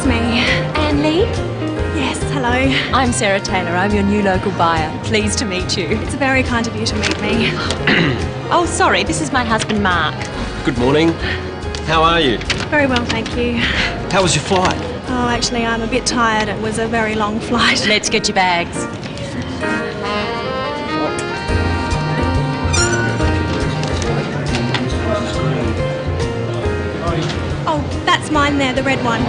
Excuse me. Anne Lee? Yes, hello. I'm Sarah Taylor. I'm your new local buyer. Pleased to meet you. It's very kind of you to meet me. Oh, sorry. This is my husband, Mark. Good morning. How are you? Very well, thank you. How was your flight? Oh, actually, I'm a bit tired. It was a very long flight. Let's get your bags. Oh, that's mine there, the red one.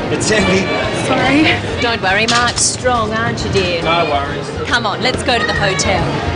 It's empty. Sorry. Don't worry, Mark's strong, aren't you, dear? No worries. Come on, let's go to the hotel.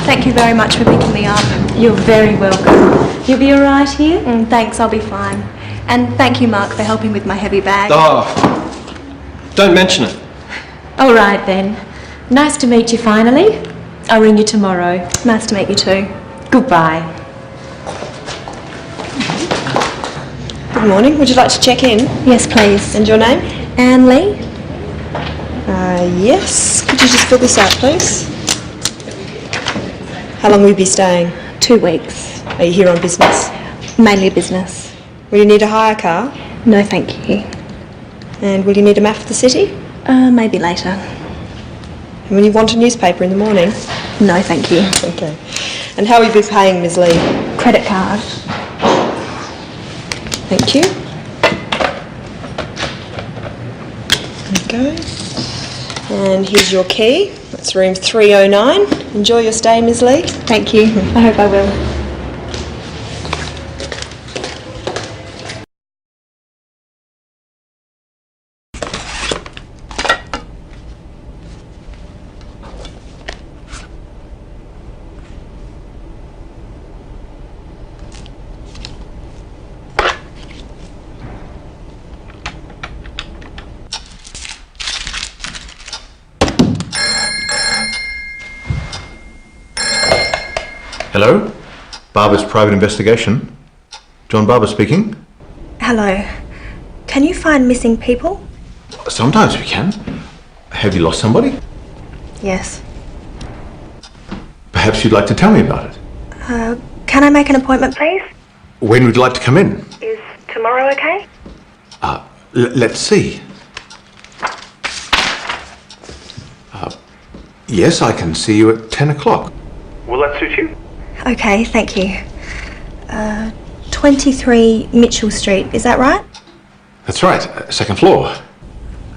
Thank you very much for picking me up. You're very welcome. You'll be all right here? Thanks, I'll be fine. And thank you, Mark, for helping with my heavy bag. Oh, don't mention it. All right, then. Nice to meet you finally. I'll ring you tomorrow. Nice to meet you too. Goodbye. Good morning. Would you like to check in? Yes, please. And your name? Anne Lee? Yes. Could you just fill this out, please? How long will you be staying? 2 weeks. Are you here on business? Mainly business. Will you need a hire car? No, thank you. And will you need a map of the city? Maybe later. And will you want a newspaper in the morning? No, thank you. Okay. And how will you be paying, Ms. Lee? Credit card. Thank you. There you go. And here's your key. That's room 309. Enjoy your stay, Ms. Lee. Thank you. I hope I will. Hello? Barber's Private Investigation. John Barber speaking. Hello. Can you find missing people? Sometimes we can. Have you lost somebody? Yes. Perhaps you'd like to tell me about it. Can I make an appointment, please? When would you like to come in? Is tomorrow okay? Let's see. Yes, I can see you at 10 o'clock. Will that suit you? Okay, thank you. 23 Mitchell Street, is that right? That's right, second floor.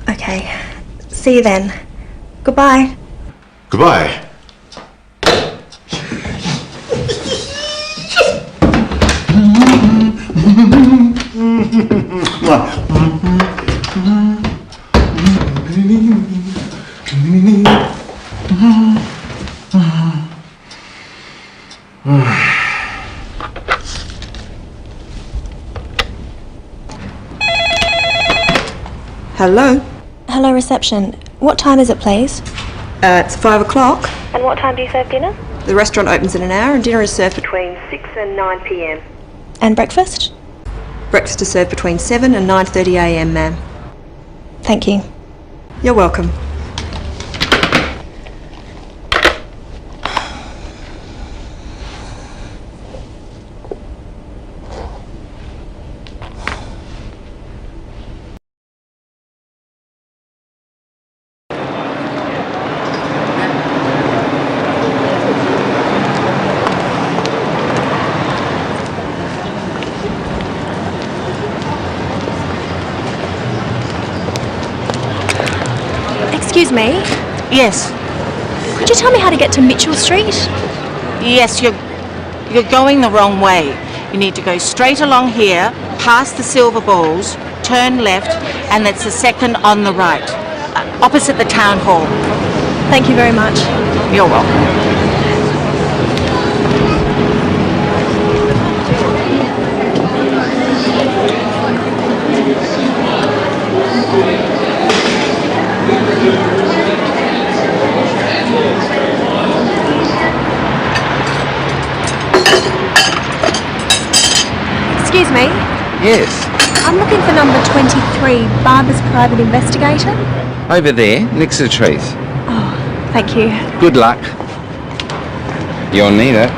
Okay. See you then. Goodbye. Goodbye. Hello? Hello, reception. What time is it, please? It's 5 o'clock. And what time do you serve dinner? The restaurant opens in an hour and dinner is served between 6 and 9 p.m. And breakfast? Breakfast is served between 7 and 9:30 a.m, ma'am. Thank you. You're welcome. Excuse me. Yes. Could you tell me how to get to Mitchell Street? Yes, you're going the wrong way. You need to go straight along here, past the silver balls, turn left, and it's the second on the right, opposite the town hall. Thank you very much. You're welcome. Excuse me. Yes, I'm looking for number 23, Barber's private investigator. over there, next to the trees. Thank you. Good luck. You'll need it.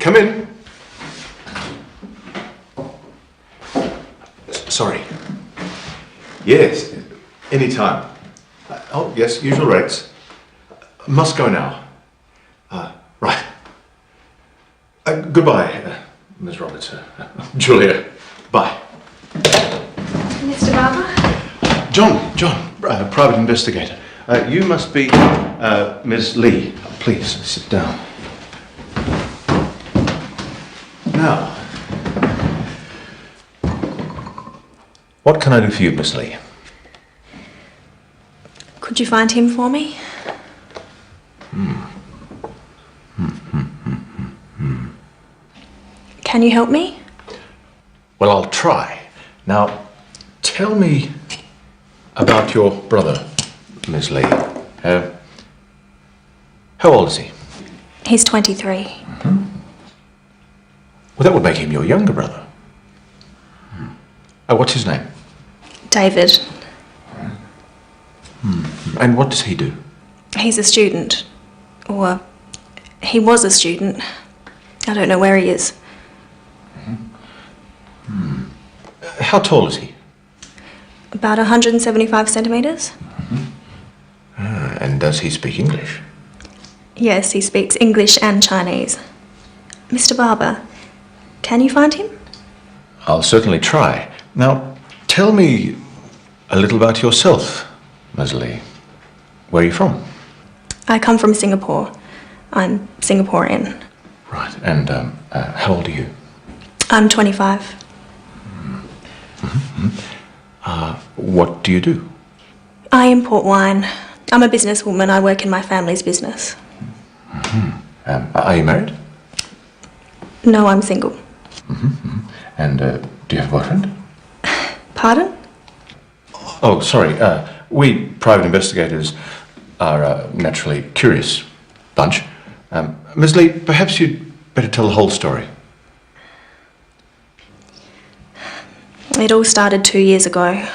Come in. Sorry. Yes, any time. Oh, yes, usual rates. Must go now. Right. Goodbye, Ms. Roberts. Julia, bye. Mr. Barber? John, private investigator. You must be Ms. Lee. Please, sit down. Now, what can I do for you, Miss Lee? Could you find him for me? Can you help me? Well, I'll try. Now, tell me about your brother, Miss Lee. How old is he? He's 23. Well, that would make him your younger brother. What's his name? David. And what does he do? He's a student. Or he was a student. I don't know where he is. How tall is he? About 175 centimetres. And does he speak English? Yes, he speaks English and Chinese. Mr. Barber, can you find him? I'll certainly try. Now, tell me a little about yourself, Ms. Lee. Where are you from? I come from Singapore. I'm Singaporean. Right. And how old are you? I'm 25. What do you do? I import wine. I'm a businesswoman. I work in my family's business. Are you married? No, I'm single. And do you have a boyfriend? Pardon? Oh, sorry. We private investigators are a naturally curious bunch. Ms. Lee, perhaps you'd better tell the whole story. It all started 2 years ago.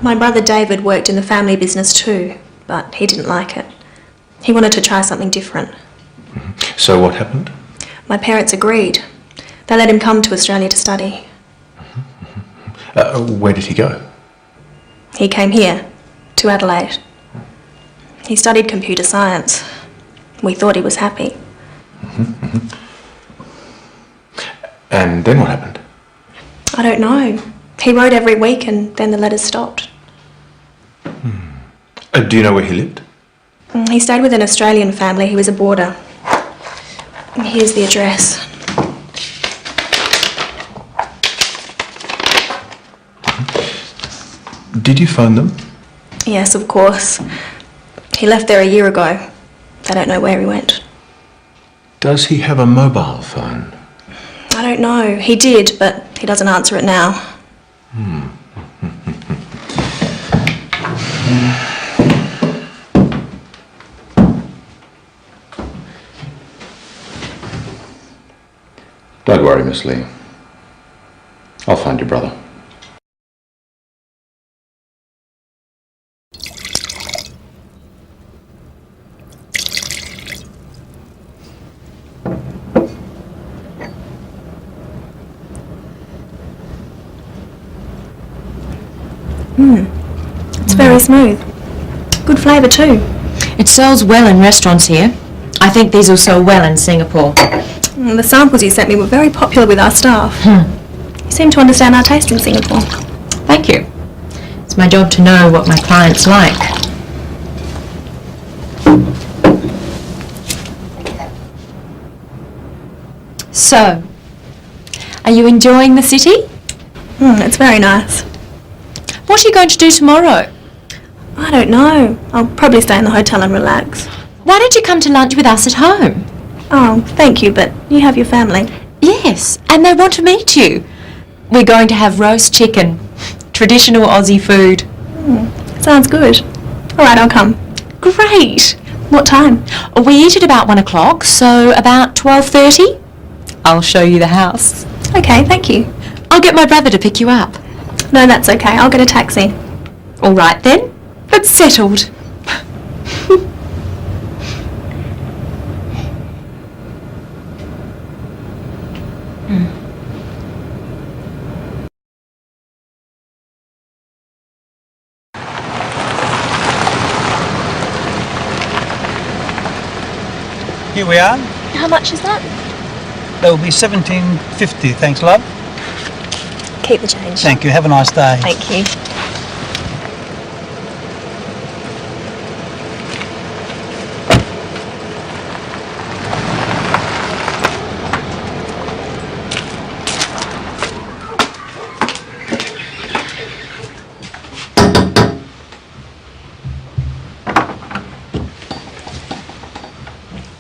My brother David worked in the family business too, but he didn't like it. He wanted to try something different. So what happened? My parents agreed. They let him come to Australia to study. Where did he go? He came here, to Adelaide. He studied computer science. We thought he was happy. And then what happened? I don't know. He wrote every week and then the letters stopped. Do you know where he lived? He stayed with an Australian family. He was a boarder. Here's the address. Did you phone them? Yes, of course. He left there a year ago. They don't know where he went. Does he have a mobile phone? I don't know. He did, but he doesn't answer it now. Don't worry, Miss Lee. I'll find your brother. It's very smooth. Good flavour too. It sells well in restaurants here. I think these will sell well in Singapore. The samples you sent me were very popular with our staff. You seem to understand our taste in Singapore. Thank you. It's my job to know what my clients like. So, are you enjoying the city? It's very nice. What are you going to do tomorrow? I don't know. I'll probably stay in the hotel and relax. Why don't you come to lunch with us at home? Oh, thank you, but you have your family. Yes, and they want to meet you. We're going to have roast chicken, traditional Aussie food. Sounds good. All right, I'll come. Great. What time? We eat at about 1 o'clock, so about 12:30. I'll show you the house. Okay, thank you. I'll get my brother to pick you up. No, that's okay. I'll get a taxi. All right then, that's settled. Here we are. How much is that? That will be $17.50. Thanks, love. Keep the change. Thank you. Have a nice day. Thank you.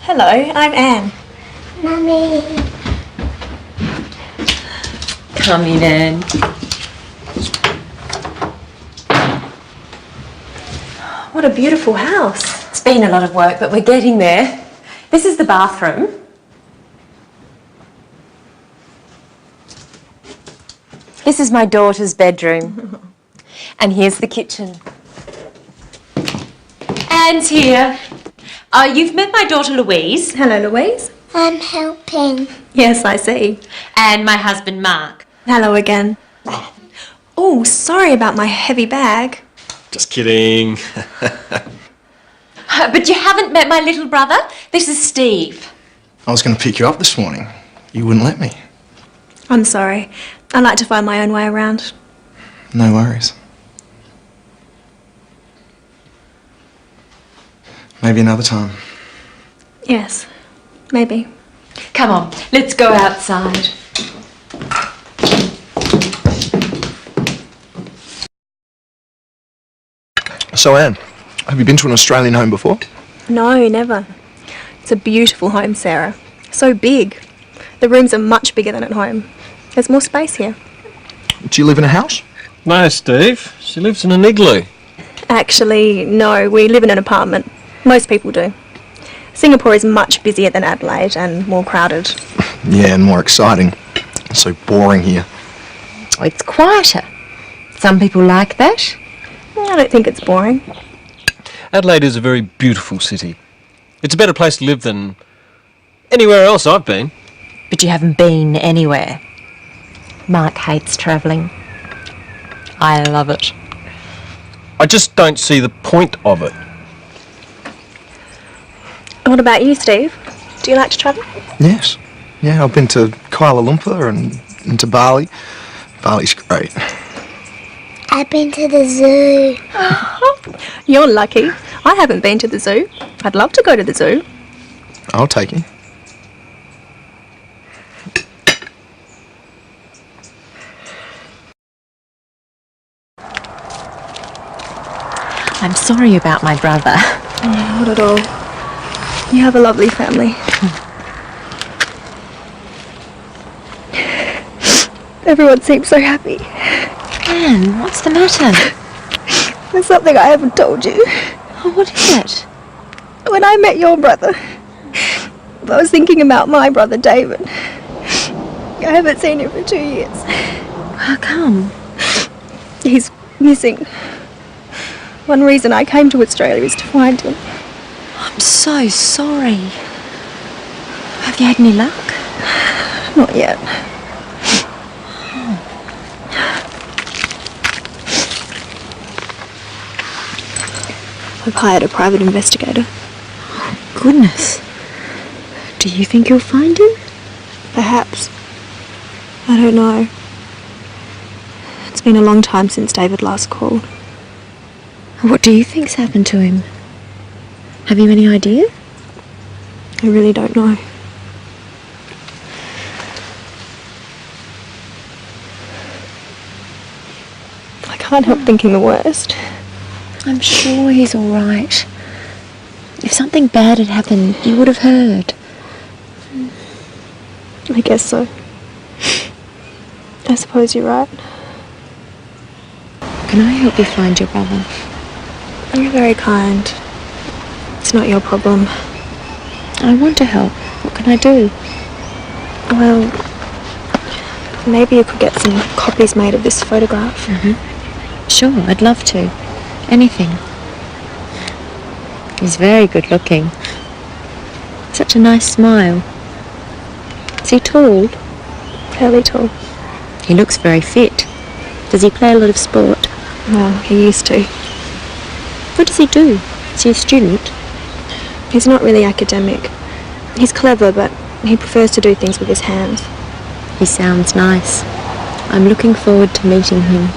Hello, I'm Anne. Mummy. Come in, Anne. What a beautiful house. It's been a lot of work, but we're getting there. This is the bathroom. This is my daughter's bedroom. And here's the kitchen. Anne's here. You've met my daughter Louise. Hello, Louise. I'm helping. Yes, I see. And my husband Mark. Hello again. Oh, sorry about my heavy bag. Just kidding. But you haven't met my little brother? This is Steve. I was going to pick you up this morning. You wouldn't let me. I'm sorry. I like to find my own way around. No worries. Maybe another time. Yes, maybe. Come on, let's go outside. So, Anne, have you been to an Australian home before? No, never. It's a beautiful home, Sarah. So big. The rooms are much bigger than at home. There's more space here. Do you live in a house? No, Steve. She lives in an igloo. Actually, no, we live in an apartment. Most people do. Singapore is much busier than Adelaide and more crowded. Yeah, and more exciting. It's so boring here. It's quieter. Some people like that. I don't think it's boring. Adelaide is a very beautiful city. It's a better place to live than anywhere else I've been. But you haven't been anywhere. Mark hates travelling. I love it. I just don't see the point of it. What about you, Steve? Do you like to travel? Yes. Yeah, I've been to Kuala Lumpur and to Bali. Bali's great. I've been to the zoo. You're lucky. I haven't been to the zoo. I'd love to go to the zoo. I'll take you. I'm sorry about my brother. Not at all. You have a lovely family. Everyone seems so happy. Anne, what's the matter? There's something I haven't told you. Oh, what is it? When I met your brother, I was thinking about my brother David. I haven't seen him for 2 years. How come? He's missing. One reason I came to Australia is to find him. I'm so sorry. Have you had any luck? Not yet. I've hired a private investigator. Goodness. Do you think you'll find him? Perhaps. I don't know. It's been a long time since David last called. What do you think's happened to him? Have you any idea? I really don't know. I can't help thinking the worst. I'm sure he's all right. If something bad had happened, you would have heard. I guess so. I suppose you're right. Can I help you find your brother? You're very kind. It's not your problem. I want to help. What can I do? Well, maybe you could get some copies made of this photograph. Sure, I'd love to. Anything. He's very good looking. Such a nice smile. Is he tall? Fairly tall. He looks very fit. Does he play a lot of sport? Well, he used to. What does he do? Is he a student? He's not really academic. He's clever, but he prefers to do things with his hands. He sounds nice. I'm looking forward to meeting him.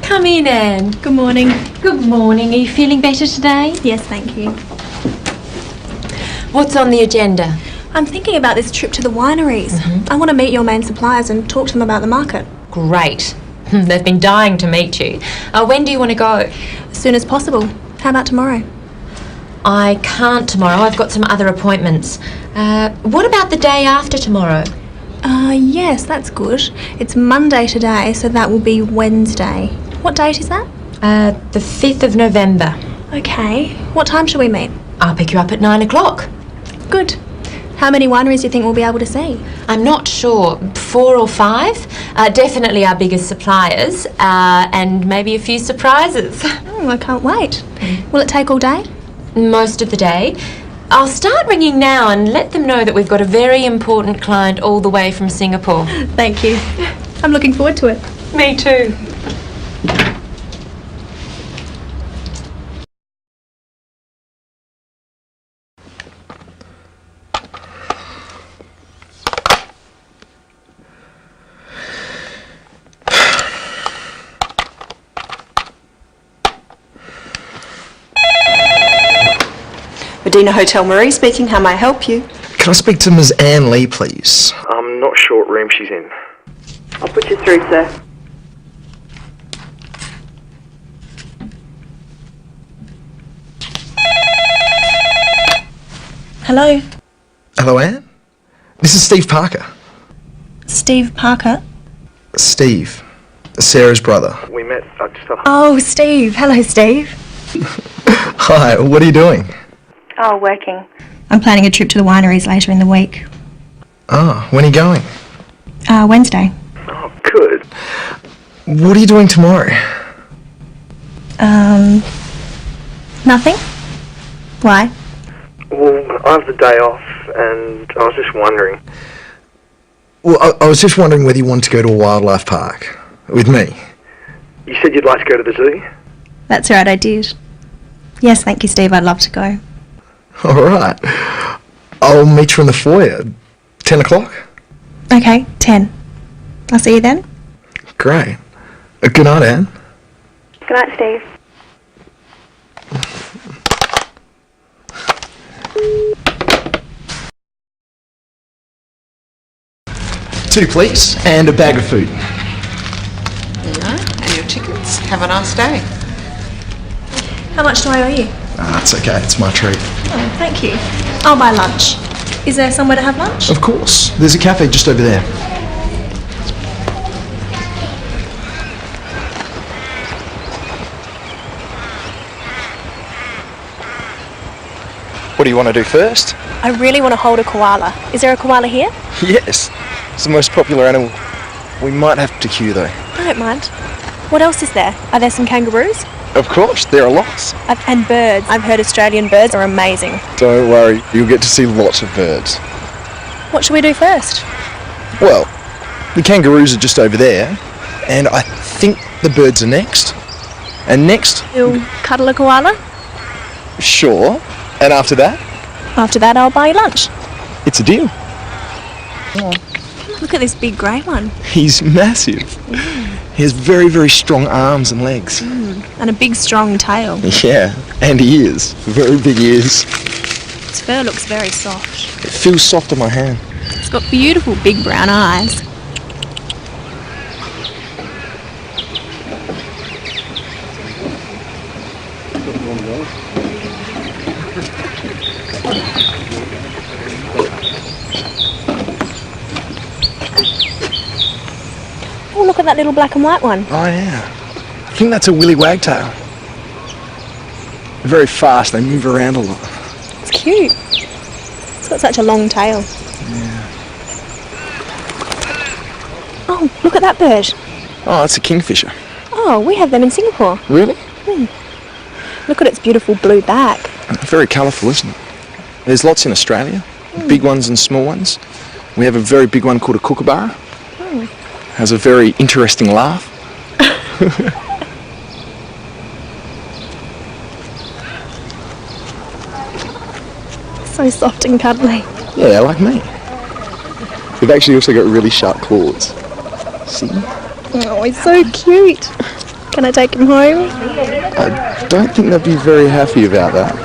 Come in, Anne. Good morning. Good morning. Are you feeling better today? Yes, thank you. What's on the agenda? I'm thinking about this trip to the wineries. I want to meet your main suppliers and talk to them about the market. Great. They've been dying to meet you. When do you want to go? As soon as possible. How about tomorrow? I can't tomorrow. I've got some other appointments. What about the day after tomorrow? Yes, that's good. It's Monday today, so that will be Wednesday. What date is that? The 5th of November. Okay. What time shall we meet? I'll pick you up at 9 o'clock. Good. How many wineries do you think we'll be able to see? I'm not sure. 4 or 5. Definitely our biggest suppliers. And maybe a few surprises. Oh, I can't wait. Will it take all day? Most of the day. I'll start ringing now and let them know that we've got a very important client all the way from Singapore. Thank you. I'm looking forward to it. Me too. Medina Hotel Marie speaking. How may I help you? Can I speak to Ms. Anne Lee, please? I'm not sure what room she's in. I'll put you through, sir. Hello. Hello, Anne? This is Steve Parker. Steve Parker? Steve. Sarah's brother. We met just up. Oh, Steve. Hello, Steve. Hi, what are you doing? Oh, working. I'm planning a trip to the wineries later in the week. Ah, when are you going? Wednesday. Oh, good. What are you doing tomorrow? Nothing? Why? Well, I have the day off, and I was just wondering. Well, I was just wondering whether you wanted to go to a wildlife park with me. You said you'd like to go to the zoo? That's right, I did. Yes, thank you, Steve. I'd love to go. All right. I'll meet you in the foyer. 10 o'clock? Okay, 10. I'll see you then. Great. Good night, Anne. Good night, Steve. Two, please, and a bag of food. There you are, and your tickets. Have a nice day. How much do I owe you? It's okay, it's my treat. Oh, thank you. I'll buy lunch. Is there somewhere to have lunch? Of course. There's a cafe just over there. What do you want to do first? I really want to hold a koala. Is there a koala here? Yes. It's the most popular animal. We might have to queue though. I don't mind. What else is there? Are there some kangaroos? Of course, there are lots. And birds. I've heard Australian birds are amazing. Don't worry, you'll get to see lots of birds. What should we do first? Well, The kangaroos are just over there, and I think the birds are next. And next, You'll cuddle a koala? sure. And after that, After that, I'll buy you lunch. it's a deal. Look at this big grey one. He's massive. He has very, very strong arms and legs. And a big, strong tail. Yeah, and ears. Very big ears. Its fur looks very soft. It feels soft on my hand. It's got beautiful big brown eyes. Oh, look at that little black and white one. Oh yeah. I think that's a willy wagtail. They're very fast, they move around a lot. It's cute. It's got such a long tail. Yeah. Oh, look at that bird. Oh, it's a kingfisher. Oh, we have them in Singapore. Really? Look at its beautiful blue back. Very colourful, isn't it? There's lots in Australia, big ones and small ones. We have a very big one called a kookaburra. Has a very interesting laugh. So soft and cuddly. Yeah, like me. They've actually also got really sharp claws. See? Oh, he's so cute. Can I take him home? I don't think they'd be very happy about that.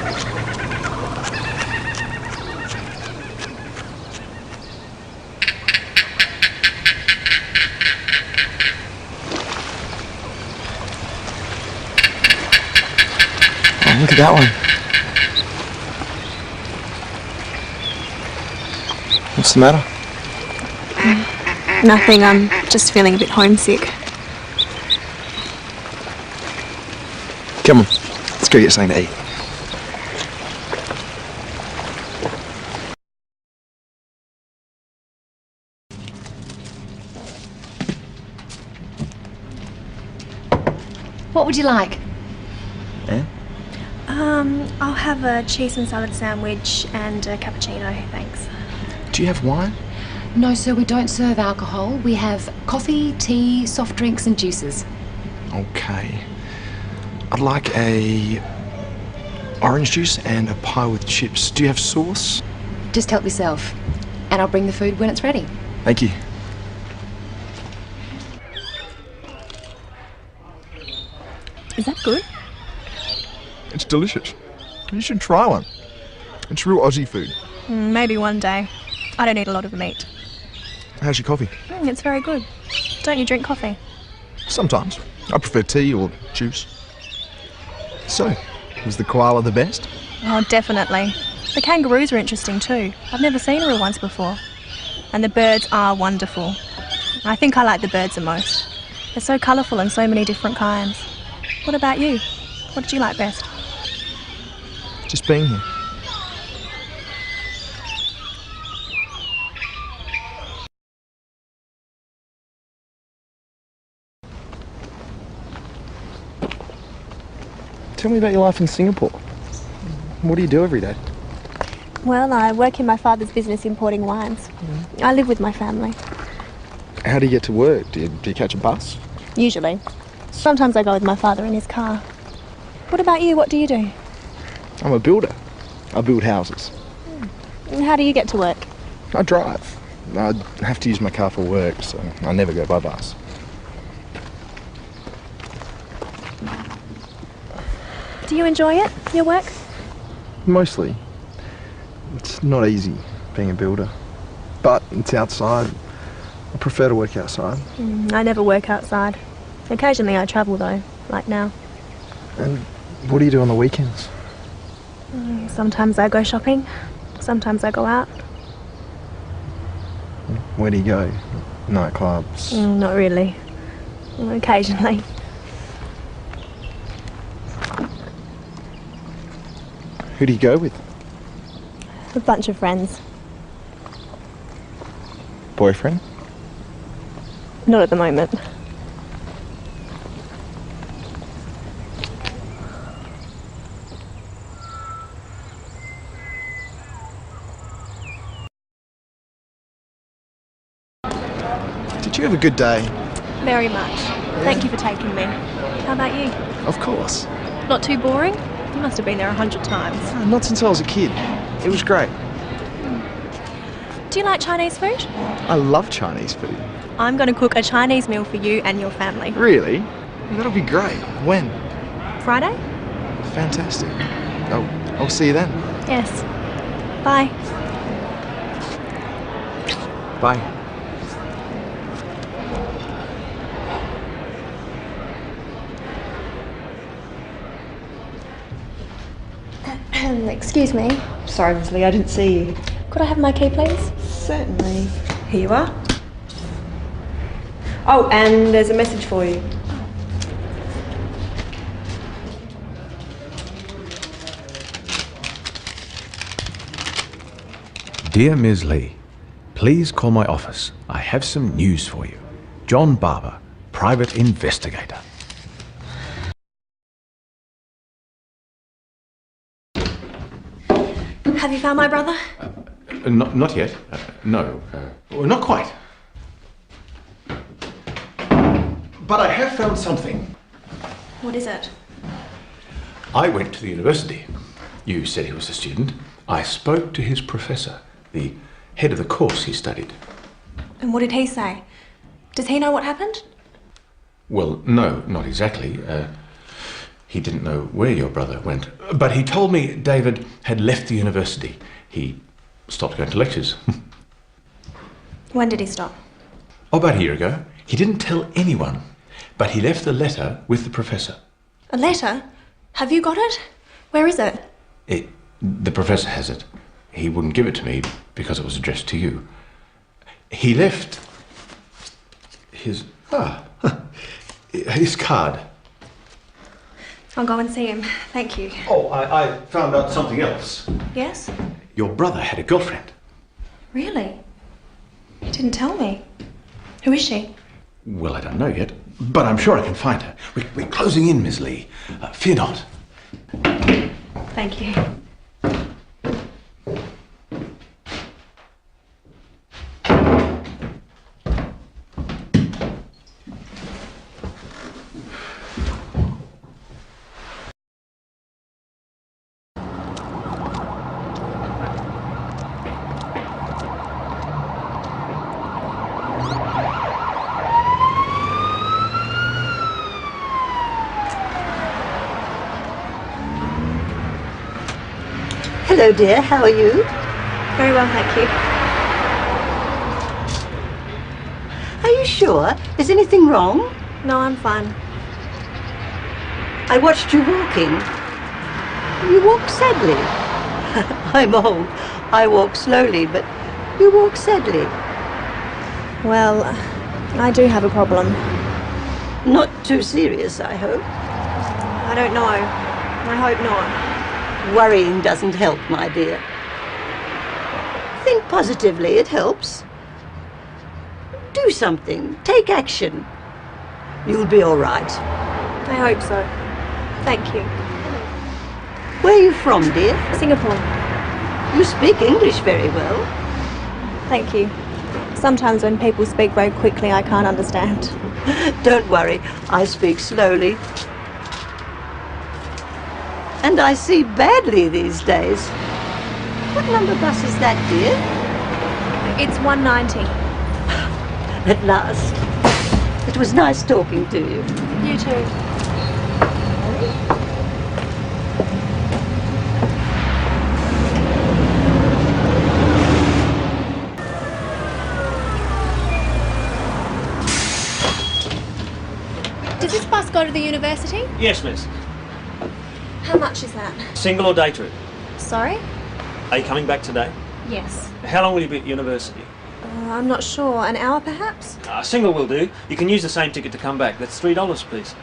Oh, look at that one. What's the matter? Nothing, I'm just feeling a bit homesick. Come on, let's go get something to eat. What would you like? Yeah? I'll have a cheese and salad sandwich and a cappuccino, thanks. Do you have wine? No, sir, we don't serve alcohol. We have coffee, tea, soft drinks and juices. Okay. I'd like a orange juice and a pie with chips. Do you have sauce? Just help yourself. And I'll bring the food when it's ready. Thank you. Is that good? It's delicious. You should try one. It's real Aussie food. Maybe one day. I don't eat a lot of meat. How's your coffee? It's very good. Don't you drink coffee? Sometimes. I prefer tea or juice. So, was the koala the best? Oh, definitely. The kangaroos are interesting too. I've never seen a real ones before. And the birds are wonderful. I think I like the birds the most. They're so colourful and so many different kinds. What about you? What did you like best? Just being here. Tell me about your life in Singapore. What do you do every day? Well, I work in my father's business importing wines. I live with my family. How do you get to work? Do you catch a bus? Usually. Sometimes I go with my father in his car. What about you? What do you do? I'm a builder. I build houses. How do you get to work? I drive. I have to use my car for work, so I never go by bus. Do you enjoy it, your work? Mostly. It's not easy being a builder, but it's outside. I prefer to work outside. I never work outside. Occasionally I travel though, like now. And what do you do on the weekends? Sometimes I go shopping, sometimes I go out. Where do you go? Nightclubs? Not really. Occasionally. Who do you go with? A bunch of friends. Boyfriend? Not at the moment. Did you have a good day? Very much. Thank you for taking me. How about you? Of course. Not too boring? You must have been there 100 times. Not since I was a kid. It was great. Do you like Chinese food? I love Chinese food. I'm going to cook a Chinese meal for you and your family. Really? That'll be great. When? Friday? Fantastic. Oh, I'll see you then. Yes. Bye. Bye. Excuse me. Sorry, Miss Lee, I didn't see you. Could I have my key, please? Certainly. Here you are. Oh, and there's a message for you. Dear Ms. Lee, please call my office. I have some news for you. John Barber, private investigator. Have you found my brother? Not yet. No. Well, not quite. But I have found something. What is it? I went to the university. You said he was a student. I spoke to his professor, the head of the course he studied. And what did he say? Does he know what happened? Well, no, not exactly. He didn't know where your brother went. But he told me David had left the university. He stopped going to lectures. When did he stop? Oh, about a year ago. He didn't tell anyone, but he left a letter with the professor. A letter? Have you got it? Where is it? The professor has it. He wouldn't give it to me because it was addressed to you. He left his card. I'll go and see him. Thank you. Oh, I found out something else. Yes? Your brother had a girlfriend. Really? He didn't tell me. Who is she? Well, I don't know yet, but I'm sure I can find her. We're closing in, Miss Lee. Fear not. Thank you. Hello, dear. How are you? Very well, thank you. Are you sure? Is anything wrong? No, I'm fine. I watched you walking. You walk sadly. I'm old. I walk slowly, but you walk sadly. Well, I do have a problem. Not too serious, I hope. I don't know. I hope not. Worrying doesn't help, my dear. Think positively, it helps. Do something. Take action. You'll be all right. I hope so. Thank you. Where are you from, dear? Singapore. You speak English very well. Thank you. Sometimes when people speak very quickly, I can't understand. Don't worry, I speak slowly. And I see badly these days. What number bus is that, dear? It's 190. At last. It was nice talking to you. You too. Does this bus go to the university? Yes, miss. How much is that? Single or day trip? Sorry? Are you coming back today? Yes. How long will you be at university? I'm not sure. An hour, perhaps? Single will do. You can use the same ticket to come back. That's $3, please.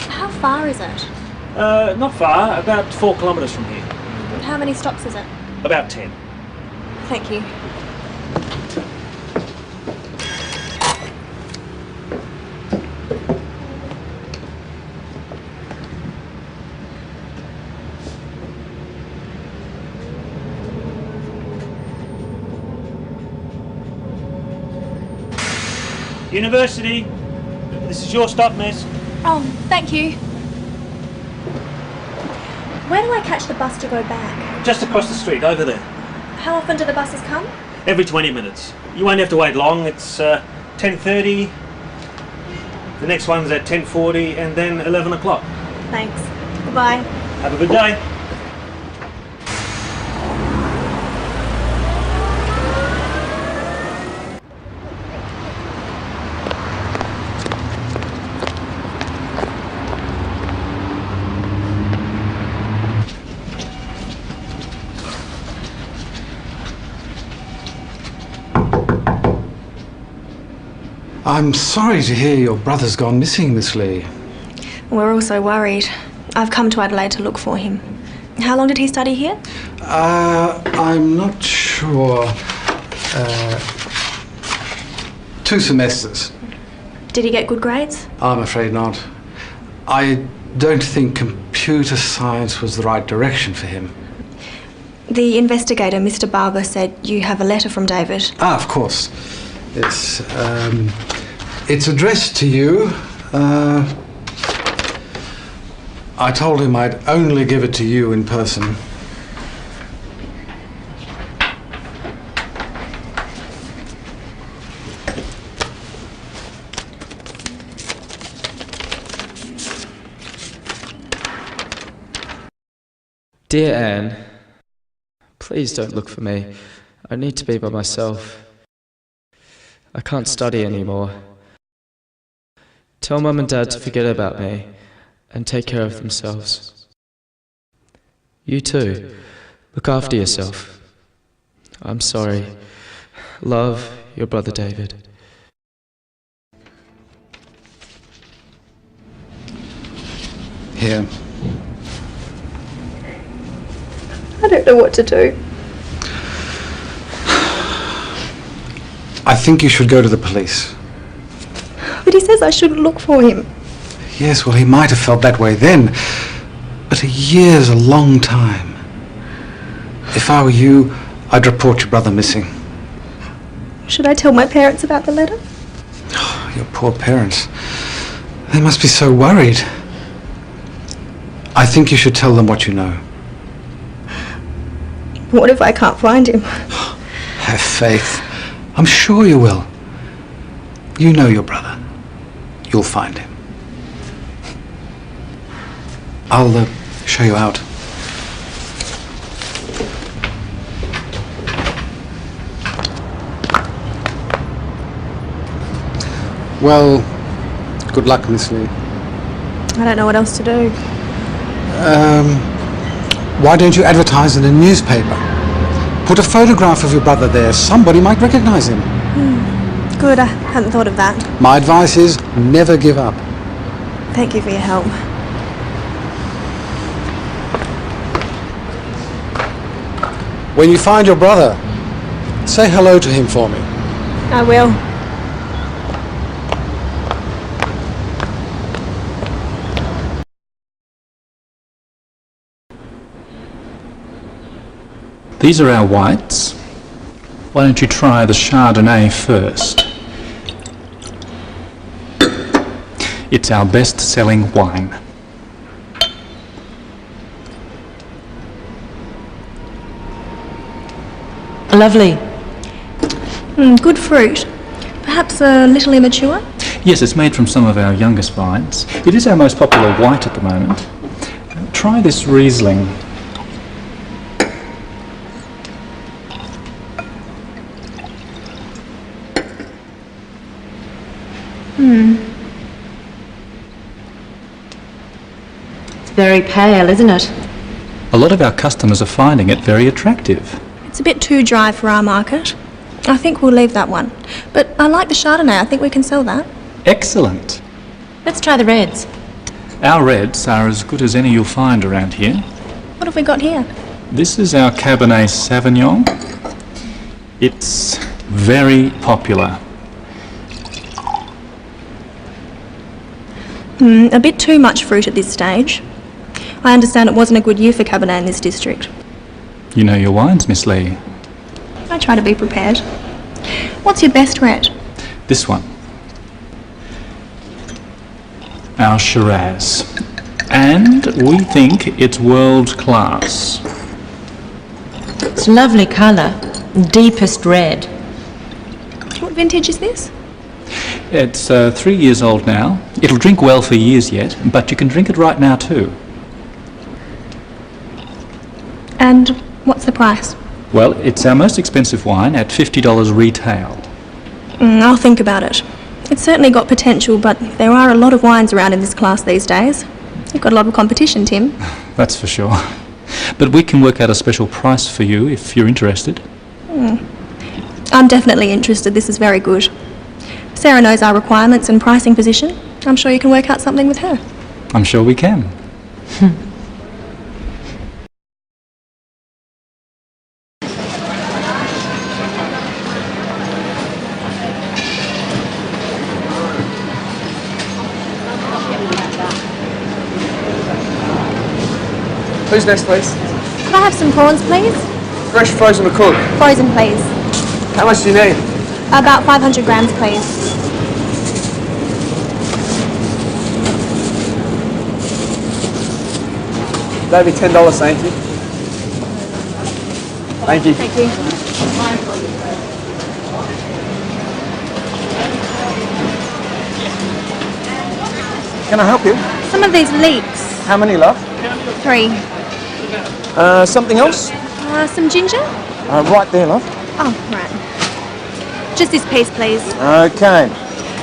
How far is it? Not far. About 4 kilometres from here. How many stops is it? About 10. Thank you. University. This is your stop, miss. Oh, thank you. Where do I catch the bus to go back? Just across the street, over there. How often do the buses come? Every 20 minutes. You won't have to wait long. It's 10:30. The next one's at 10:40 and then 11 o'clock. Thanks. Goodbye. Have a good day. I'm sorry to hear your brother's gone missing, Miss Lee. We're all so worried. I've come to Adelaide to look for him. How long did he study here? I'm not sure. 2 semesters. Did he get good grades? I'm afraid not. I don't think computer science was the right direction for him. The investigator, Mr. Barber, said you have a letter from David. Ah, of course. It's addressed to you. I told him I'd only give it to you in person. Dear Anne, please don't look for me. I need to be by myself. I can't study anymore. Tell Mum and Dad to forget about me and take care of themselves. You too. Look after yourself. I'm sorry. Love, your brother David. Here. I don't know what to do. I think you should go to the police. But he says I shouldn't look for him. Yes, well, he might have felt that way then, but a year's a long time. If I were you, I'd report your brother missing. Should I tell my parents about the letter? Oh, your poor parents. They must be so worried. I think you should tell them what you know. What if I can't find him? Have faith. I'm sure you will. You know your brother. You'll find him. I'll show you out. Well, good luck, Miss Lee. I don't know what else to do. Why don't you advertise in a newspaper? Put a photograph of your brother there. Somebody might recognize him. Good, I hadn't thought of that. My advice is never give up. Thank you for your help. When you find your brother, say hello to him for me. I will. These are our whites. Why don't you try the Chardonnay first? It's our best-selling wine. Lovely. Good fruit. Perhaps a little immature? Yes, it's made from some of our youngest vines. It is our most popular white at the moment. Try this Riesling. It's very pale, isn't it? A lot of our customers are finding it very attractive. It's a bit too dry for our market. I think we'll leave that one. But I like the Chardonnay. I think we can sell that. Excellent. Let's try the reds. Our reds are as good as any you'll find around here. What have we got here? This is our Cabernet Sauvignon. It's very popular. A bit too much fruit at this stage. I understand it wasn't a good year for Cabernet in this district. You know your wines, Miss Lee. I try to be prepared. What's your best red? This one. our Shiraz. And we think it's world class. It's a lovely colour. Deepest red. What vintage is this? It's 3 years old now. It'll drink well for years yet, but you can drink it right now too. And what's the price? Well, it's our most expensive wine at $50 retail. I'll think about it. It's certainly got potential, but there are a lot of wines around in this class these days. You've got a lot of competition, Tim. That's for sure. But we can work out a special price for you if you're interested. I'm definitely interested. This is very good. Sarah knows our requirements and pricing position. I'm sure you can work out something with her. I'm sure we can. Who's next, please? Could I have some prawns, please? Fresh, frozen or cooked? Frozen, please. How much do you need? About 500 grams, please. That'd be $10, thank you. Thank you. Thank you. Can I help you? Some of these leeks. How many, love? 3. Something else? Some ginger? Right there, love. Oh, right. Just this piece, please. Okay.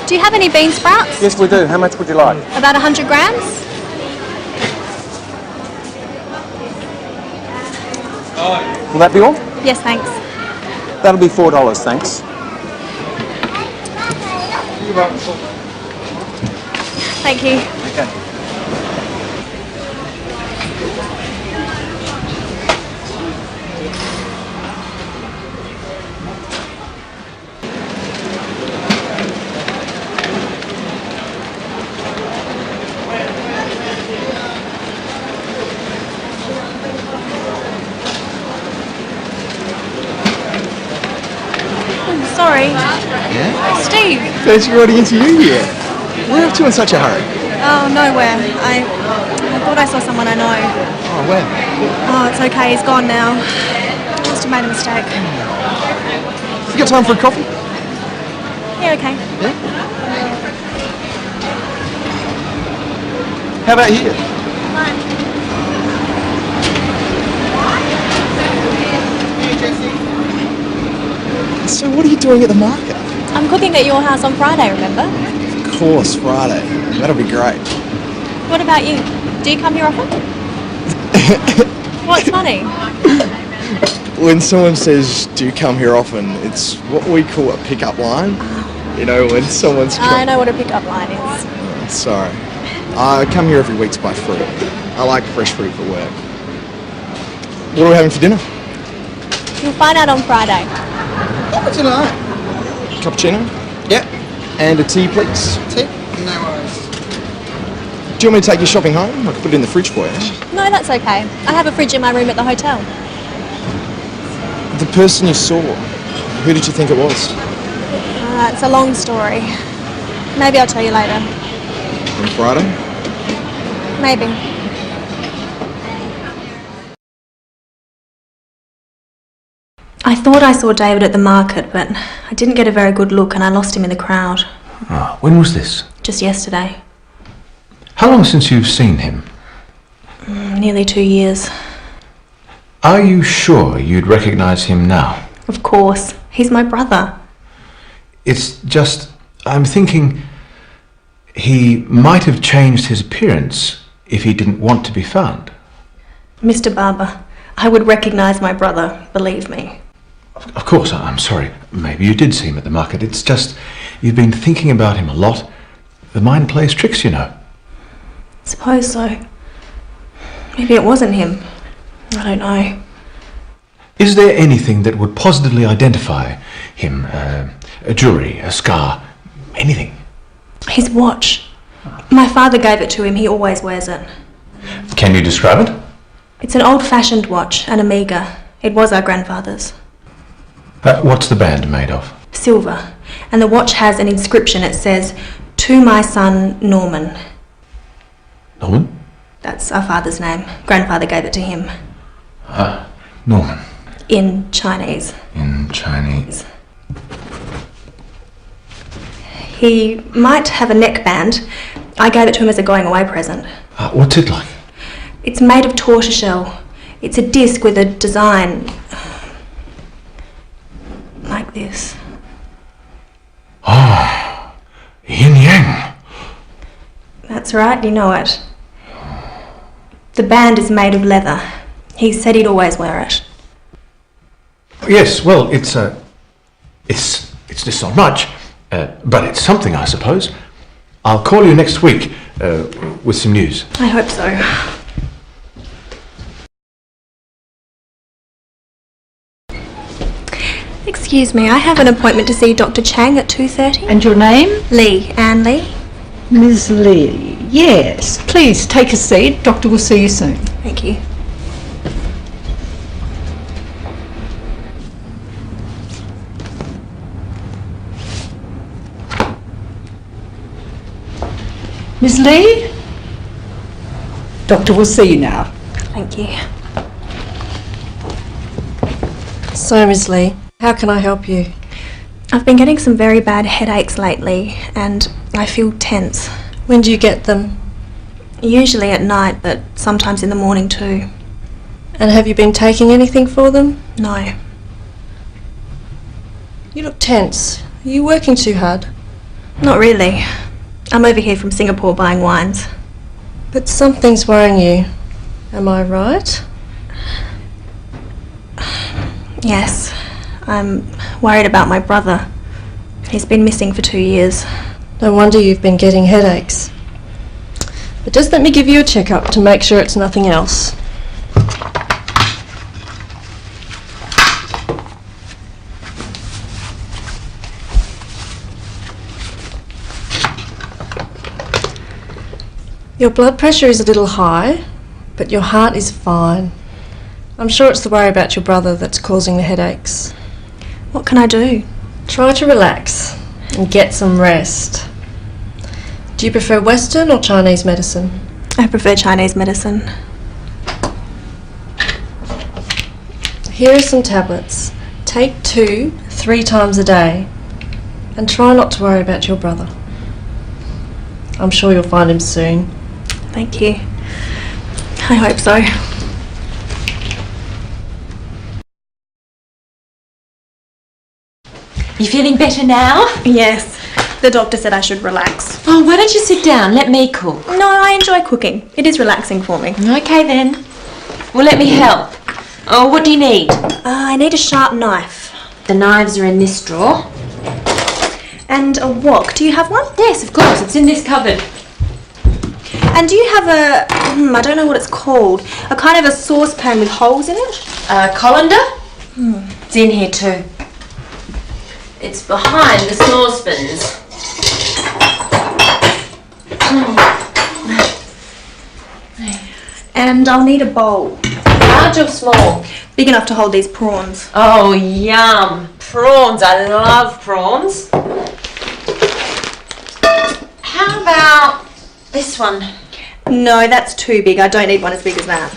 Do you have any bean sprouts? Yes, we do. How much would you like? About 100 grams? Will that be all? Yes, thanks. That'll be $4, thanks. Thank you. Okay. Sorry. Yeah? Steve. Fancy riding into you here. Where up to in such a hurry? Oh, nowhere. I thought I saw someone I know. Oh, where? Oh, it's okay. He's gone now. Must have made a mistake. You got time for a coffee? Yeah, okay. Yeah? How about here? So what are you doing at the market? I'm cooking at your house on Friday, remember? Of course, Friday. That'll be great. What about you? Do you come here often? What's funny? When someone says, do you come here often, it's what we call a pickup line. You know, when someone's... I know what a pickup line is. Sorry. I come here every week to buy fruit. I like fresh fruit for work. What are we having for dinner? You'll find out on Friday. What's tonight? Cappuccino? Yep. And a tea, please. Tea? No worries. Do you want me to take you shopping home? I can put it in the fridge for you. No, that's okay. I have a fridge in my room at the hotel. The person you saw, who did you think it was? It's a long story. Maybe I'll tell you later. On Friday? Maybe. I thought I saw David at the market, but I didn't get a very good look and I lost him in the crowd. Oh, when was this? Just yesterday. How long since you've seen him? Nearly 2 years. Are you sure you'd recognise him now? Of course. He's my brother. It's just, I'm thinking he might have changed his appearance if he didn't want to be found. Mr. Barber, I would recognise my brother, believe me. Of course, I'm sorry. Maybe you did see him at the market. It's just, you've been thinking about him a lot. The mind plays tricks, you know. Suppose so. Maybe it wasn't him. I don't know. Is there anything that would positively identify him? A jewellery, a scar, anything? His watch. My father gave it to him. He always wears it. Can you describe it? It's an old-fashioned watch, an Omega. It was our grandfather's. What's the band made of? Silver. And the watch has an inscription. It says, "To my son, Norman." Norman? That's our father's name. Grandfather gave it to him. Norman. In Chinese. In Chinese. He might have a neckband. I gave it to him as a going away present. What's it like? It's made of tortoiseshell. It's a disc with a design like this. Ah, yin yang. That's right, you know it. The band is made of leather. He said he'd always wear it. Yes, well, it's just not much, but it's something, I suppose. I'll call you next week with some news. I hope so. Excuse me, I have an appointment to see Dr. Chang at 2:30. And your name? Lee, Anne Lee. Ms. Lee. Yes. Please take a seat. Doctor will see you soon. Thank you. Ms. Lee? Doctor will see you now. Thank you. So, Ms. Lee, how can I help you? I've been getting some very bad headaches lately and I feel tense. When do you get them? Usually at night, but sometimes in the morning too. And have you been taking anything for them? No. You look tense. Are you working too hard? Not really. I'm over here from Singapore buying wines. But something's worrying you. Am I right? Yes. I'm worried about my brother. He's been missing for 2 years. No wonder you've been getting headaches. But just let me give you a checkup to make sure it's nothing else. Your blood pressure is a little high, but your heart is fine. I'm sure it's the worry about your brother that's causing the headaches. What can I do? Try to relax and get some rest. Do you prefer Western or Chinese medicine? I prefer Chinese medicine. Here are some tablets. Take 2 3 times a day and try not to worry about your brother. I'm sure you'll find him soon. Thank you. I hope so. You feeling better now? Yes. The doctor said I should relax. Oh, why don't you sit down? Let me cook. No, I enjoy cooking. It is relaxing for me. Okay then. Well, let me help. Oh, what do you need? I need a sharp knife. The knives are in this drawer. And a wok. Do you have one? Yes, of course. It's in this cupboard. And do you have a, I don't know what it's called, a kind of a saucepan with holes in it? A colander? It's in here too. It's behind the saucepans. And I'll need a bowl. Large or small? Big enough to hold these prawns. Oh, yum. Prawns. I love prawns. How about this one? No, that's too big. I don't need one as big as that.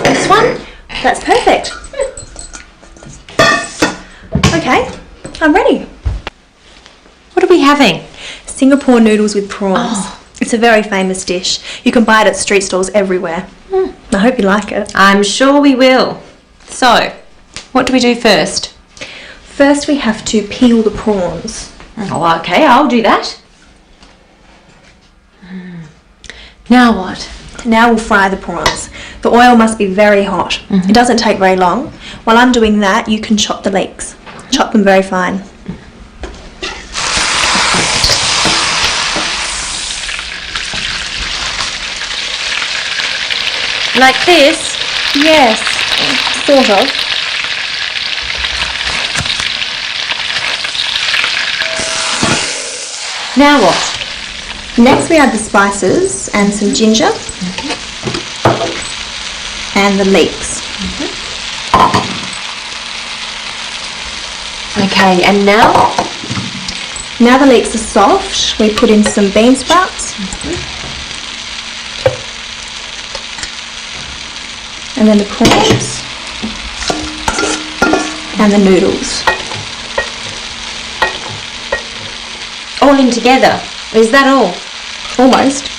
This one? That's perfect. Okay, I'm ready. What are we having? Singapore noodles with prawns. It's a very famous dish. You can buy it at street stalls everywhere. I hope you like it. I'm sure we will. So, what do we do first? First we have to peel the prawns. Oh, okay, I'll do that. Now what? Now we'll fry the prawns. The oil must be very hot. It doesn't take very long. While I'm doing that, you can chop the leeks. Chop them very fine. Like this? Yes, sort of. Now what? Next we add the spices and some ginger and the leeks. Okay, and now? Now the leeks are soft, we put in some bean sprouts. And then the prawns. And the noodles. All in together. Is that all? Almost.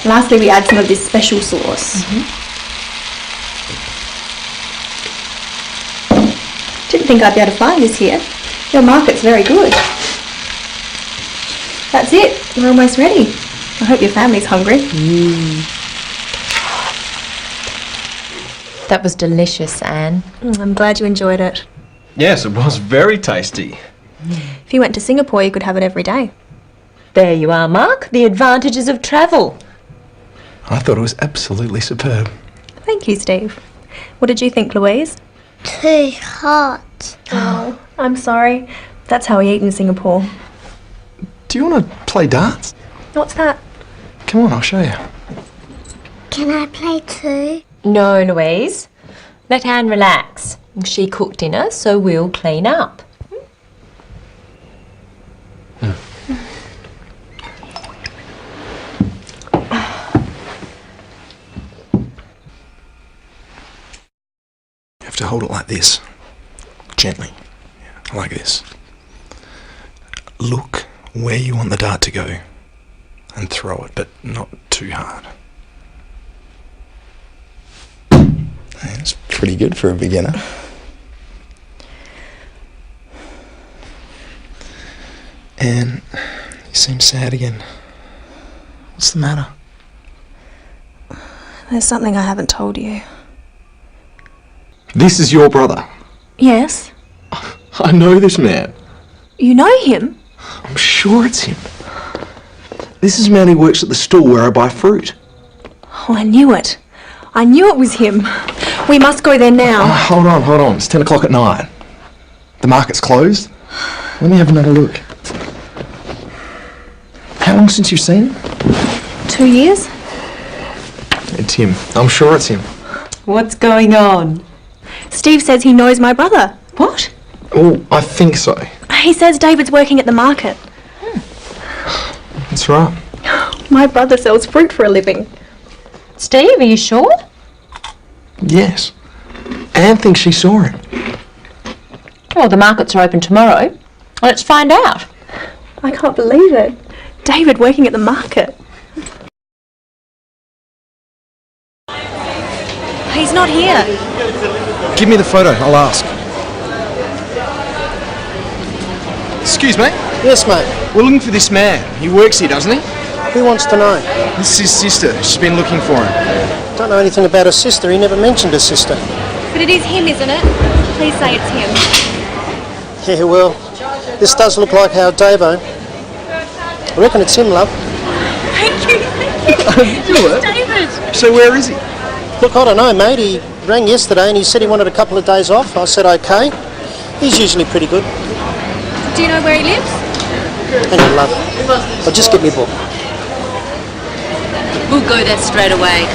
Lastly, we add some of this special sauce. Didn't think I'd be able to find this here. Your market's very good. That's it. We're almost ready. I hope your family's hungry. That was delicious, Anne. I'm glad you enjoyed it. Yes, it was very tasty. If you went to Singapore, you could have it every day. There you are, Mark. The advantages of travel. I thought it was absolutely superb. Thank you, Steve. What did you think, Louise? Too hot. Oh, I'm sorry. That's how we eat in Singapore. Do you want to play darts? What's that? Come on, I'll show you. Can I play too? No, Louise. Let Anne relax. She cooked dinner, so we'll clean up. You have to hold it like this. Gently. Like this. Look where you want the dart to go and throw it, but not too hard. That's pretty good for a beginner. And you seem sad again. What's the matter? There's something I haven't told you. This is your brother. Yes? I know this man. You know him? I'm sure it's him. This is a man who works at the store where I buy fruit. Oh, I knew it. I knew it was him. We must go there now. Hold on. It's 10 o'clock at night. The market's closed. Let me have another look. How long since you've seen him? 2 years? It's him. I'm sure it's him. What's going on? Steve says he knows my brother. What? Oh, I think so. He says David's working at the market. That's right. My brother sells fruit for a living. Steve, are you sure? Yes. Anne thinks she saw him. Well, the markets are open tomorrow. Let's find out. I can't believe it. David working at the market. He's not here. Give me the photo, I'll ask. Excuse me? Yes, mate. We're looking for this man. He works here, doesn't he? Who wants to know? This is his sister. She's been looking for him. Don't know anything about his sister. He never mentioned his sister. But it is him, isn't it? Please say it's him. Yeah, well, this does look like our Davo. I reckon it's him, love. Thank you. It's David. So where is he? Look, I don't know, mate. He rang yesterday and he said he wanted a couple of days off. I said okay. He's usually pretty good. Do you know where he lives? Hang on, love. I'll just get me book. We'll go there straight away.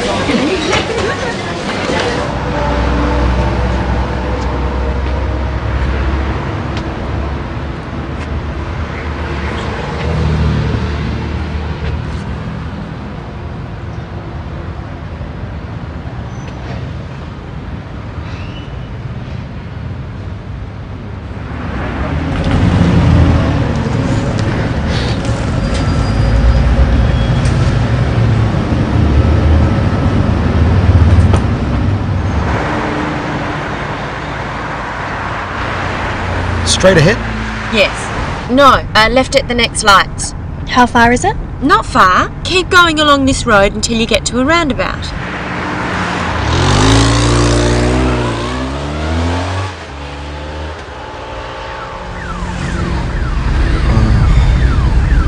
Straight ahead? Yes. No, left at the next lights. How far is it? Not far. Keep going along this road until you get to a roundabout.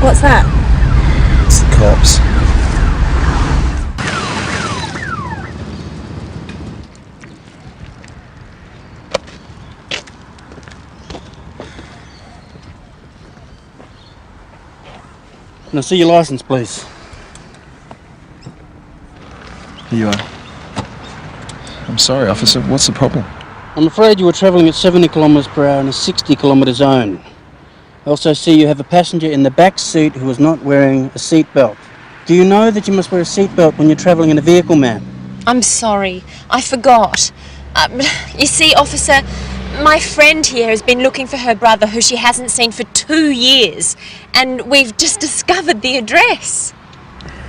What's that? It's the cops. Can I see your license, please? Here you are. I'm sorry, officer. What's the problem? I'm afraid you were travelling at 70 kilometres per hour in a 60 kilometre zone. I also see you have a passenger in the back seat who is not wearing a seatbelt. Do you know that you must wear a seatbelt when you're travelling in a vehicle, ma'am? I'm sorry, I forgot. You see, officer, my friend here has been looking for her brother who she hasn't seen for 2 years, and we've just discovered the address.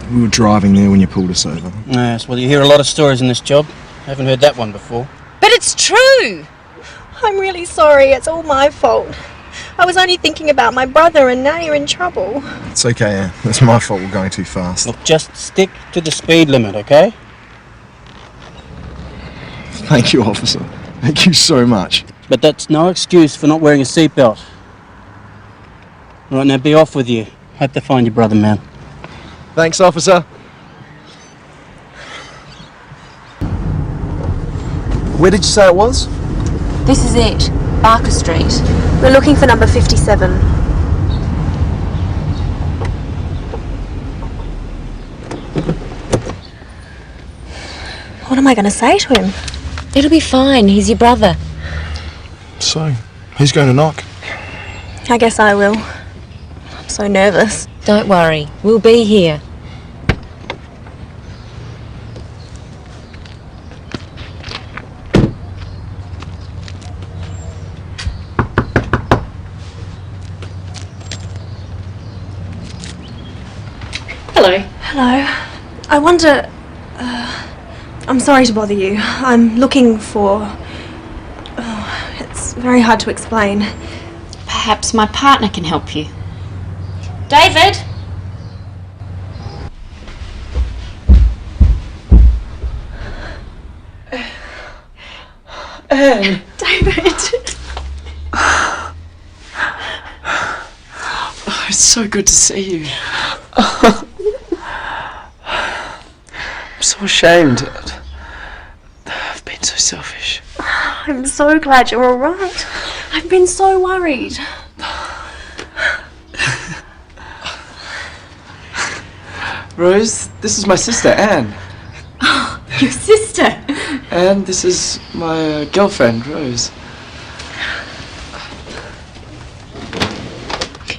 We were driving there when you pulled us over. Yes, well, you hear a lot of stories in this job. I haven't heard that one before. But it's true! I'm really sorry, it's all my fault. I was only thinking about my brother and now you're in trouble. It's okay, Anne. It's my fault we're going too fast. Look, just stick to the speed limit, okay? Thank you, officer. Thank you so much. But that's no excuse for not wearing a seatbelt. All right, now be off with you. Hope to find your brother, man. Thanks, officer. Where did you say it was? This is it, Barker Street. We're looking for number 57. What am I going to say to him? It'll be fine, he's your brother. So, who's going to knock? I guess I will. I'm so nervous. Don't worry, we'll be here. Hello. Hello. I wonder... I'm sorry to bother you. I'm looking for... it's very hard to explain. Perhaps my partner can help you. David! Anne! David! Oh, it's so good to see you. I'm so ashamed. I've been so selfish. I'm so glad you're all right. I've been so worried. Rose, this is my sister, Anne. Oh, your sister? And this is my girlfriend, Rose.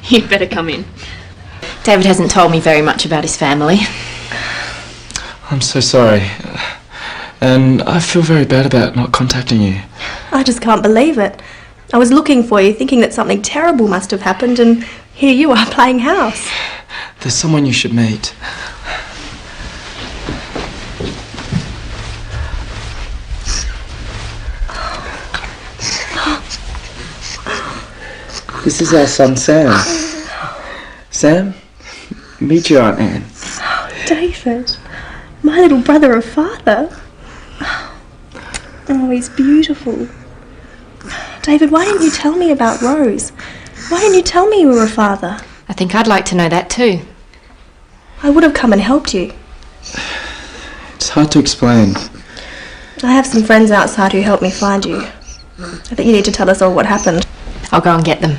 You'd better come in. David hasn't told me very much about his family. I'm so sorry. And I feel very bad about not contacting you. I just can't believe it. I was looking for you, thinking that something terrible must have happened, and here you are playing house. There's someone you should meet. This is our son, Sam. Sam, meet your Aunt Anne. David, my little brother of father. Oh, he's beautiful. David, why didn't you tell me about Rose? Why didn't you tell me you were a father? I think I'd like to know that too. I would have come and helped you. It's hard to explain. I have some friends outside who helped me find you. I think you need to tell us all what happened. I'll go and get them.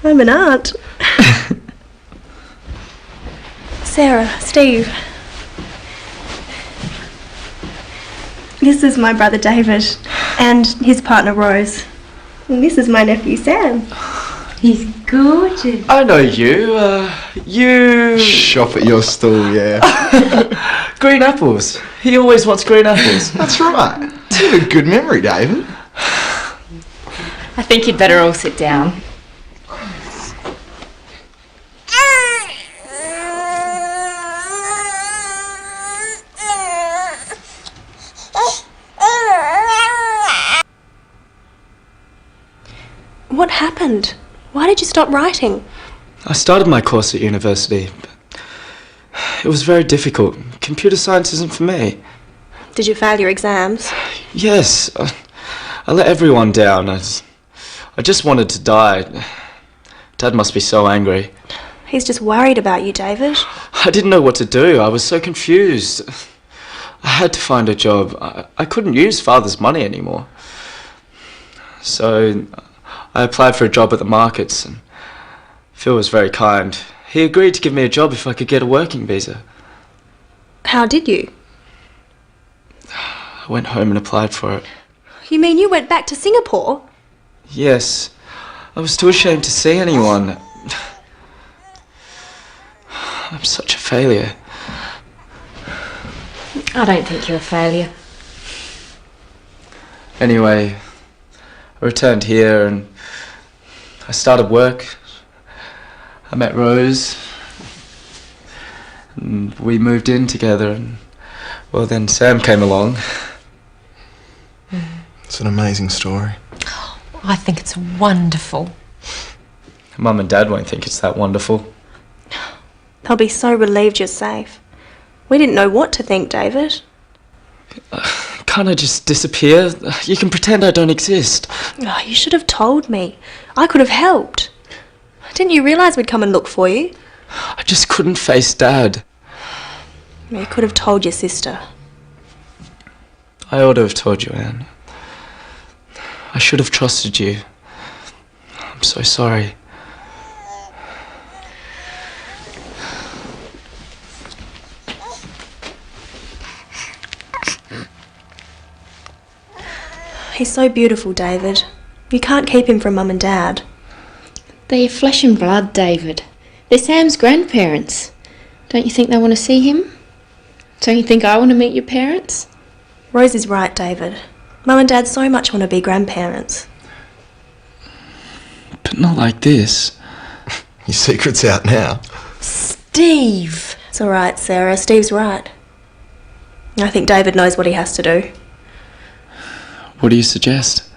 I'm an aunt. Sarah, Steve. This is my brother David and his partner Rose. And this is my nephew Sam. He's gorgeous. I know you. You... Shop at your stall, yeah. Green apples. He always wants green apples. That's right. You have a good memory, David. I think you'd better all sit down. What happened? Why did you stop writing? I started my course at university, but it was very difficult. Computer science isn't for me. Did you fail your exams? Yes, I let everyone down. I just wanted to die. Dad must be so angry. He's just worried about you, David. I didn't know what to do. I was so confused. I had to find a job. I couldn't use Father's money anymore. So I applied for a job at the markets, and Phil was very kind. He agreed to give me a job if I could get a working visa. How did you? I went home and applied for it. You mean you went back to Singapore? Yes. I was too ashamed to see anyone. I'm such a failure. I don't think you're a failure. Anyway, I returned here and I started work. I met Rose. And we moved in together and, well, then Sam came along. It's an amazing story. I think it's wonderful. Mum and Dad won't think it's that wonderful. They'll be so relieved you're safe. We didn't know what to think, David. Can't I just disappear? You can pretend I don't exist. Oh, you should have told me. I could have helped. Didn't you realise we'd come and look for you? I just couldn't face Dad. You could have told your sister. I ought to have told you, Anne. I should have trusted you. I'm so sorry. He's so beautiful, David. You can't keep him from Mum and Dad. They're flesh and blood, David. They're Sam's grandparents. Don't you think they want to see him? Don't you think I want to meet your parents? Rose is right, David. Mum and Dad so much want to be grandparents. But not like this. Your secret's out now. Steve! It's all right, Sarah. Steve's right. I think David knows what he has to do. What do you suggest?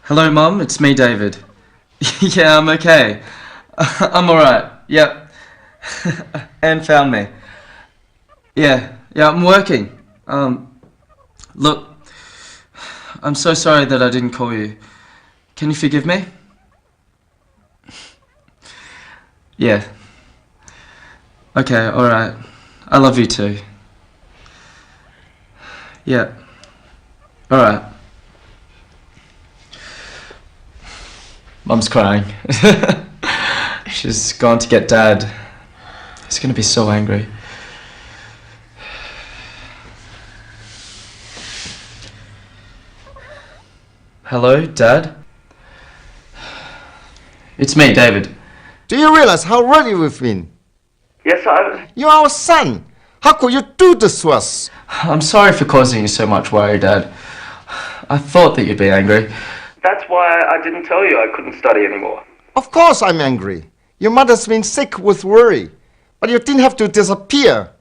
Hello, Mum. It's me, David. Yeah, I'm okay. I'm alright. Yep. Anne found me. Yeah, I'm working. Look, I'm so sorry that I didn't call you. Can you forgive me? Yeah. Okay, alright. I love you too. Yeah. Alright. Mum's crying. She's gone to get Dad. He's gonna be so angry. Hello, Dad? It's me, David. Do you realize how ready we've been? Yes, You're our son. How could you do this to us? I'm sorry for causing you so much worry, Dad. I thought that you'd be angry. That's why I didn't tell you I couldn't study anymore. Of course I'm angry. Your mother's been sick with worry. But you didn't have to disappear.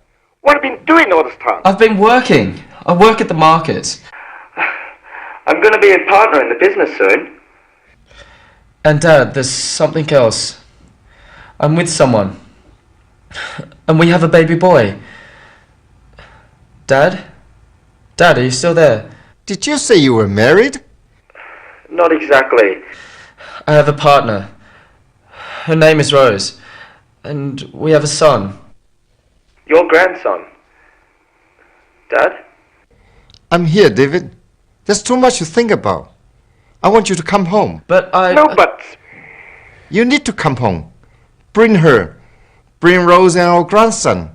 What have you been doing all this time? I've been working. I work at the market. I'm going to be a partner in the business soon. And Dad, there's something else. I'm with someone. And we have a baby boy. Dad? Dad, are you still there? Did you say you were married? Not exactly. I have a partner. Her name is Rose. And we have a son. Your grandson. Dad? I'm here, David. There's too much to think about. I want you to come home. But No buts. You need to come home. Bring her. Bring Rose and our grandson.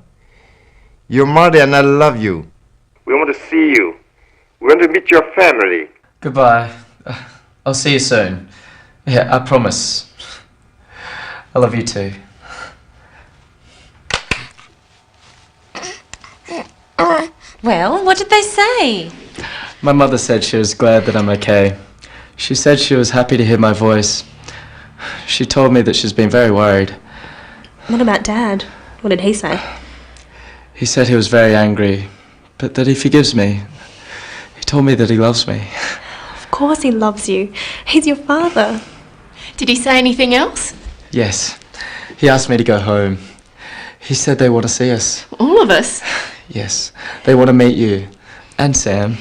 Your mother and I love you. We want to see you. We want to meet your family. Goodbye. I'll see you soon. Yeah, I promise. I love you too. Well, what did they say? My mother said she was glad that I'm okay. She said she was happy to hear my voice. She told me that she's been very worried. What about Dad? What did he say? He said he was very angry, but that he forgives me. He told me that he loves me. Of course he loves you. He's your father. Did he say anything else? Yes. He asked me to go home. He said they want to see us. All of us? Yes. They want to meet you. And Sam.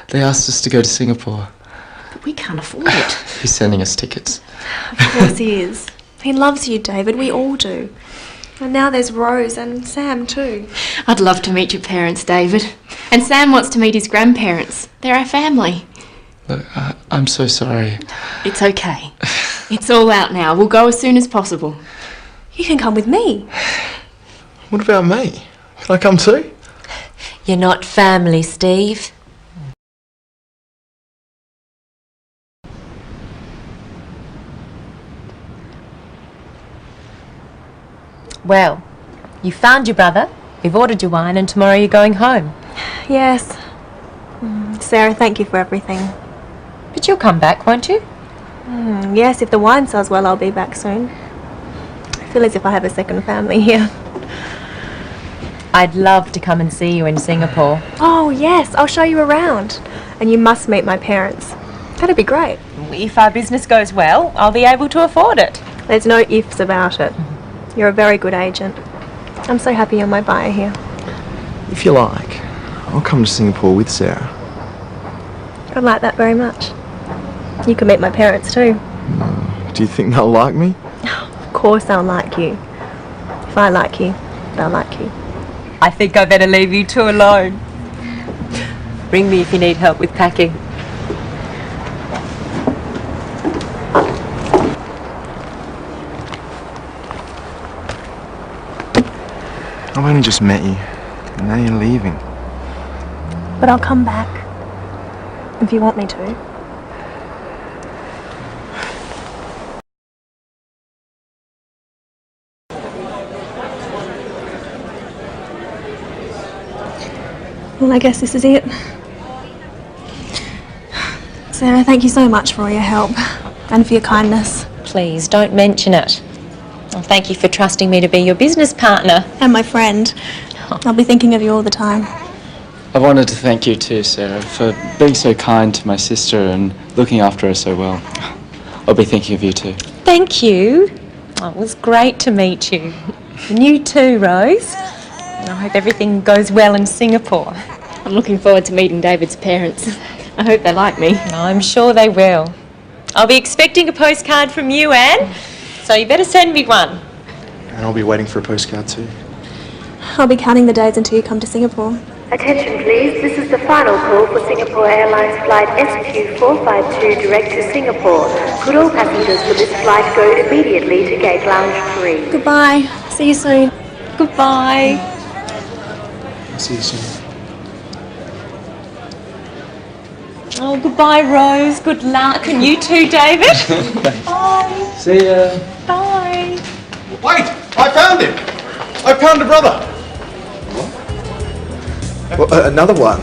They asked us to go to Singapore. But we can't afford it. He's sending us tickets. Of course he is. He loves you, David. We all do. And now there's Rose and Sam too. I'd love to meet your parents, David. And Sam wants to meet his grandparents. They're our family. Look, I'm so sorry. It's okay. It's all out now. We'll go as soon as possible. You can come with me. What about me? Can I come too? You're not family, Steve. Well, you found your brother, we've ordered your wine, and tomorrow you're going home. Yes. Sarah, thank you for everything. But you'll come back, won't you? Yes, if the wine sells well, I'll be back soon. I feel as if I have a second family here. I'd love to come and see you in Singapore. Oh, yes, I'll show you around. And you must meet my parents. That'd be great. If our business goes well, I'll be able to afford it. There's no ifs about it. You're a very good agent. I'm so happy you're my buyer here. If you like, I'll come to Singapore with Sarah. I'd like that very much. You can meet my parents too. Do you think they'll like me? Of course they'll like you. If I like you, they'll like you. I think I better leave you two alone. Ring me if you need help with packing. I've only just met you, and now you're leaving. But I'll come back. If you want me to. Well, I guess this is it. Sarah, thank you so much for all your help and for your kindness. Please, don't mention it. Well, thank you for trusting me to be your business partner. And my friend. I'll be thinking of you all the time. I wanted to thank you too, Sarah, for being so kind to my sister and looking after her so well. I'll be thinking of you too. Thank you. Oh, it was great to meet you. And you too, Rose. And I hope everything goes well in Singapore. I'm looking forward to meeting David's parents. I hope they like me. I'm sure they will. I'll be expecting a postcard from you, Anne. So you better send me one. And I'll be waiting for a postcard too. I'll be counting the days until you come to Singapore. Attention please, this is the final call for Singapore Airlines flight SQ452 direct to Singapore. Could all passengers for this flight go immediately to gate lounge 3? Goodbye. See you soon. Goodbye. See you soon. Oh, goodbye, Rose. Good luck. And you too, David. Bye. See ya. Bye. Wait! I found him! I found a brother! Well, another one.